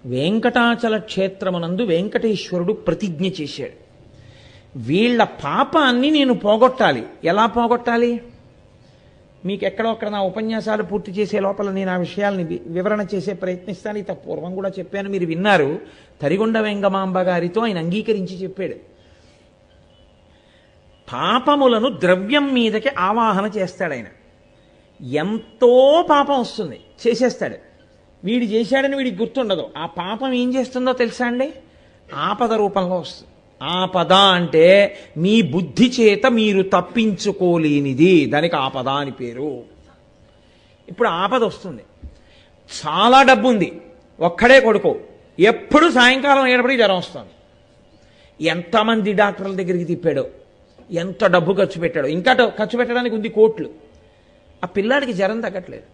వెంకటాచల క్షేత్రమునందు వెంకటేశ్వరుడు ప్రతిజ్ఞ చేశాడు. వీళ్ళ పాపాన్ని నేను పోగొట్టాలి. ఎలా పోగొట్టాలి? మీకు ఎక్కడో అక్కడ నా ఉపన్యాసాలు పూర్తి చేసే లోపల నేను ఆ విషయాల్ని వివరణ చేసే ప్రయత్నిస్తాను. ఇంత పూర్వం కూడా చెప్పాను, మీరు విన్నారు. తరిగొండ వెంగమాంబ గారితో ఆయన అంగీకరించి చెప్పాడు. పాపములను ద్రవ్యం మీదకి ఆవాహన చేస్తాడు ఆయన. ఎంతో పాపం వస్తుంది, చేసేస్తాడు. వీడు చేశాడని వీడికి గుర్తుండదు. ఆ పాపం ఏం చేస్తుందో తెలుసా అండి? ఆపద రూపంలో వస్తుంది. ఆపద అంటే మీ బుద్ధి చేత మీరు తప్పించుకోలేనిది, దానికి ఆపద అని పేరు. ఇప్పుడు ఆపద వస్తుంది. చాలా డబ్బు ఉంది, ఒక్కడే కొడుకు, ఎప్పుడు సాయంకాలం ఏడపడి జ్వరం వస్తుంది. ఎంతమంది డాక్టర్ల దగ్గరికి తిప్పాడో, ఎంత డబ్బు ఖర్చు పెట్టాడో, ఇంకా ఖర్చు పెట్టడానికి ఉంది కోట్లు. ఆ పిల్లాడికి జ్వరం తగ్గట్లేదు.